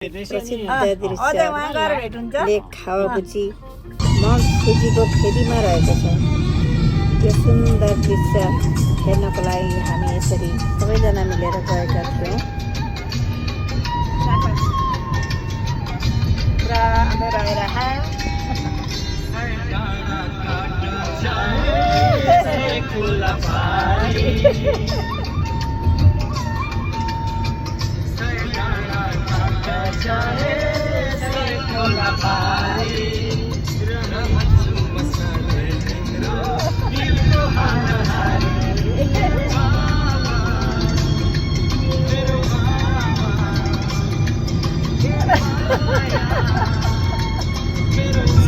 प्रसिद्ध दृश्य लेक खावागुची माउन्ट फुजीको फेदीमा रहेको छ। यो सुन्दर दृश्य हेर्नको लागि हामी यसरी सबैजना मिलेर गएका थियौँ। पुरा अँधेरो आइरह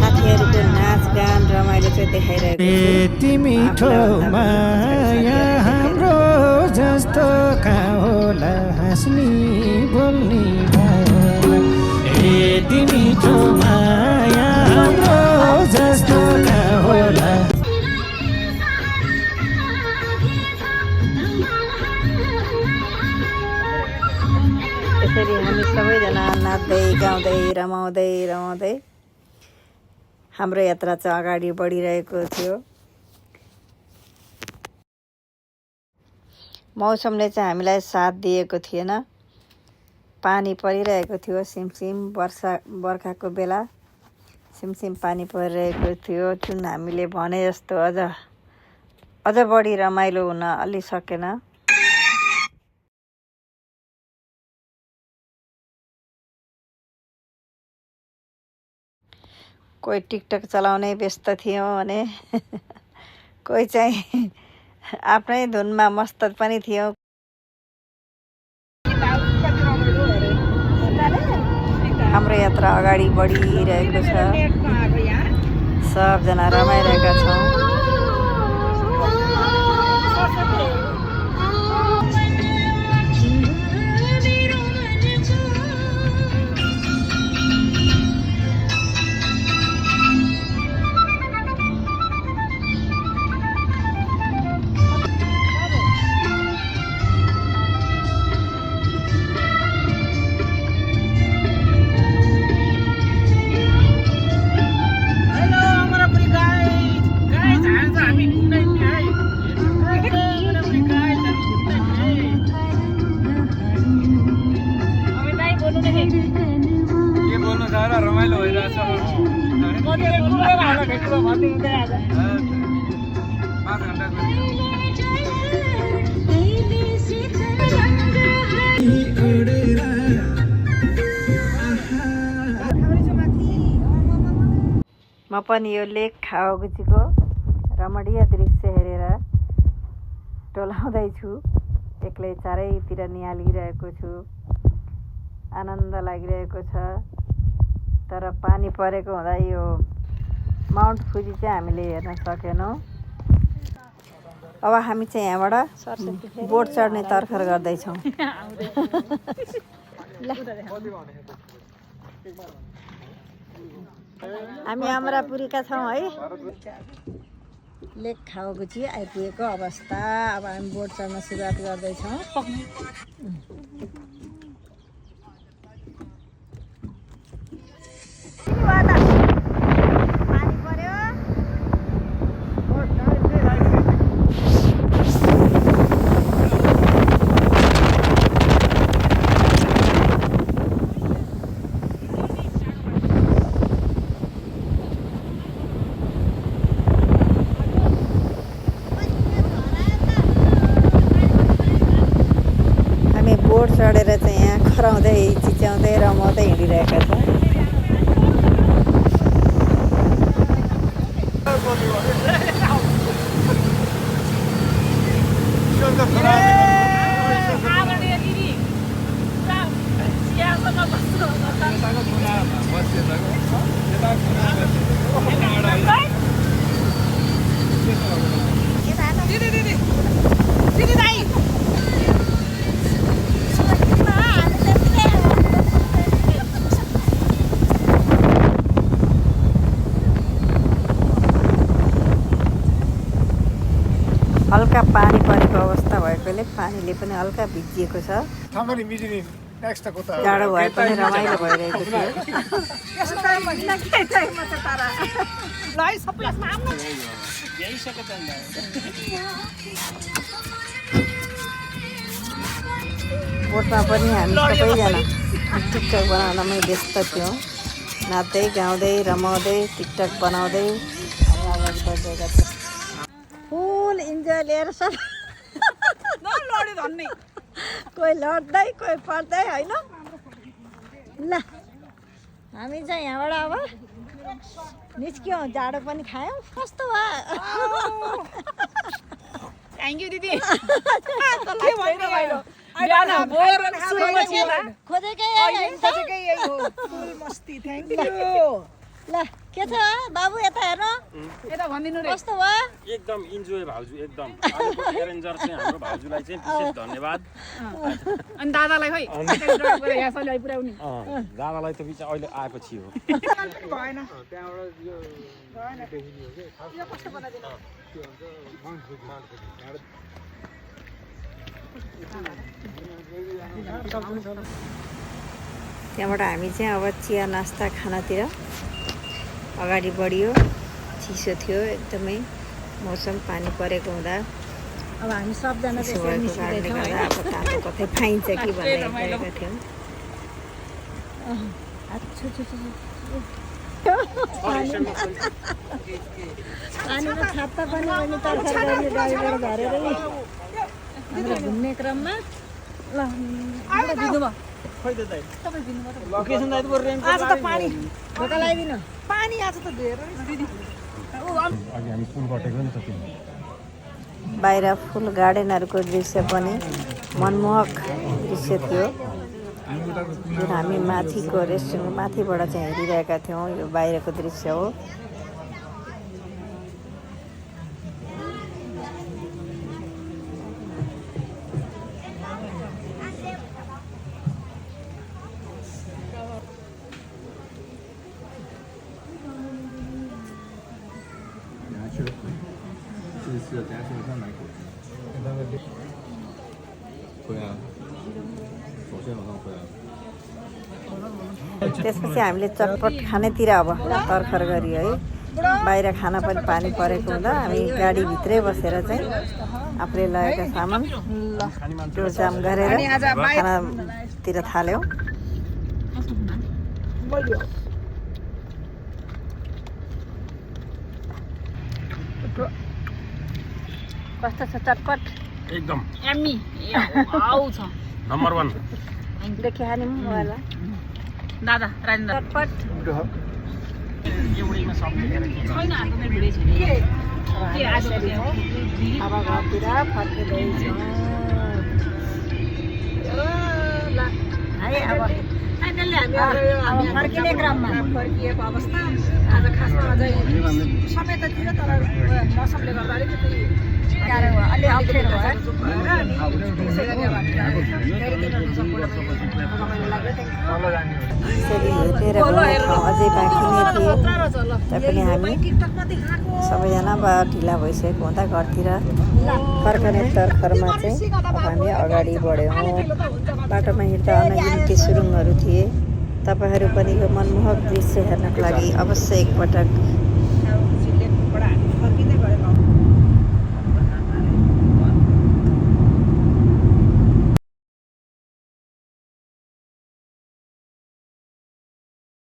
साथीहरूको नाचगान रमाइलो चाहिँ देखाइरहेको यति मिठो माया हाम्रो जस्तो कहाँ होला हाँस्ने बोल्ने यति मिठो माया हाम्रो जस्तो कहाँ होला। यसरी हामी सबैजना नाच्दै गाउँदै रमाउँदै हाम्रो यात्रा चाहिँ अगाडि बढिरहेको थियो। मौसमले चाहिँ हामीलाई साथ दिएको थिएन। पानी परिरहेको थियो, सिमसिम बर्खाको बेला सिमसिम पानी परिरहेको थियो। जुन हामीले भने जस्तो अझ बढी रमाइलो हुन अलि सकेन। कोही टिकटक चलाउनै व्यस्त थियो भने कोही चाहिँ आफ्नै धुनमा मस्त पनि थियो। हाम्रो यात्रा अगाडि बढिरहेको छ। सबजना रमाइरहेका छौँ। रमाइलो भइरहेछ। म पनि यो लेक खावागुचीको रमणीय दृश्य हेरेर टोलाउँदैछु। एक्लै चारैतिर निहालिरहेको छु। आनन्द लागिरहेको छ। तर पानी परेको हुँदा यो माउन्ट फुजी चाहिँ हामीले हेर्न सकेनौँ। अब हामी चाहिँ यहाँबाट बोट चढ्ने तर्खर गर्दैछौँ। हामी अमरापुरीका छौँ है। लेक खावागुची आइपुगेको अवस्था। अब हामी बोट चढ्न सुरुवात गर्दैछौँ। बोट चढेर चाहिँ यहाँ खराउँदै चिच्याउँदै रमाउँदै हिँडिरहेका छौँ। हल्का पानी परेको अवस्था भएकोले पानीले पनि हल्का भिजिएको छ। जाडो भए पनि रमाइलो भइरहेको थियो बोटमा पनि हामी सबैजना टिकटक बनाउनमै व्यस्त थियौँ नाच्दै गाउँदै रमाउँदै टिकटक बनाउँदै अगाडि बढ्दै फुल इन्जोय लिएर सब कोही लड्दै कोही पढ्दै होइन ल हामी चाहिँ यहाँबाट अब निस्क्यौँ जाडो पनि खायौँ कस्तो भयो थ्याङ्क यू दिदी ल के छ बाबु यता हेर्नु यता भनिदिनु रे कस्तो भयो एकदम इन्जोय भाउजू एकदम आजको एरेन्जर चाहिँ हाम्रो भाउजूलाई चाहिँ विशेष धन्यवाद अनि दादालाई खै यसरी आइपुर्याउने दादालाई त बिचा अहिले आएपछि हो भएन त्यहाँबाट हामी चाहिँ अब चिया नास्ता खानातिर अगाडि बढियो चिसो थियो एकदमै मौसम पानी परेको हुँदा अब हामी सबजना त्यसो भएको कारणले गर्दा अब तातो कतै पाइन्छ कि भनेर गएका थियौँ पानीको छाता पनि अनि तर्खर गरी गाडीबाट झरेर हाम्रो घुम्ने क्रममा ल दिनुभयो लोकेसन दाइ आज त पानी ढोका लगाइदिनु पानी आज त धेरै दिदी अघि हामी पुल कटेको नि त त्यो बाहिर फुल गार्डनहरूको दृश्य पनि मनमोहक दृश्य थियो जुन हामी माथिको रेस्टुरेन्ट माथिबाट चाहिँ हेरिरहेका थियौँ यो बाहिरको दृश्य हो त्यसपछि हामीले चटपट खानेतिर अब तर्खर गरी है बाहिर खाना पनि पानी परेको हुँदा हामी गाडीभित्रै बसेर चाहिँ आफूले लगेका सामान जोडजाम गरेर खानातिर थाल्यौँ कस्तो छ चटपट एकदम एम्मी आउँछ नम्बर 1 देखि खाने मोबाइलमा दादा राजेन्द्र चटपट एउटैमा सब लेखेर छैन हाम्रो मेरो भिडियो छैन के आज अब घरतिर फर्किँदैछौँ है अब फाइनल्ली हामी फर्किने क्रममा फर्किएको अवस्था आज खासमा अझै समय त थियो तर मौसमले गर्दा अलिकति गाह्रो भयो अलि अप्ठ्यारो भयो त्यसै गरी अब हामी धेरै दिनहरू सम्पूर्ण यसरी हेरेर अझै बाँकी नै थिए तैपनि हामी सबैजना अब ढिला भइसकेको हुँदा घरतिर फर्कने तर्खरमा चाहिँ अब हामी अगाडि बढ्यौँ बाटोमा हिँड्दा अनगिन्ती सुरुङहरू थिए तपाईँहरू पनि यो मनमोहक दृश्य हेर्नको लागि अवश्य एकपटक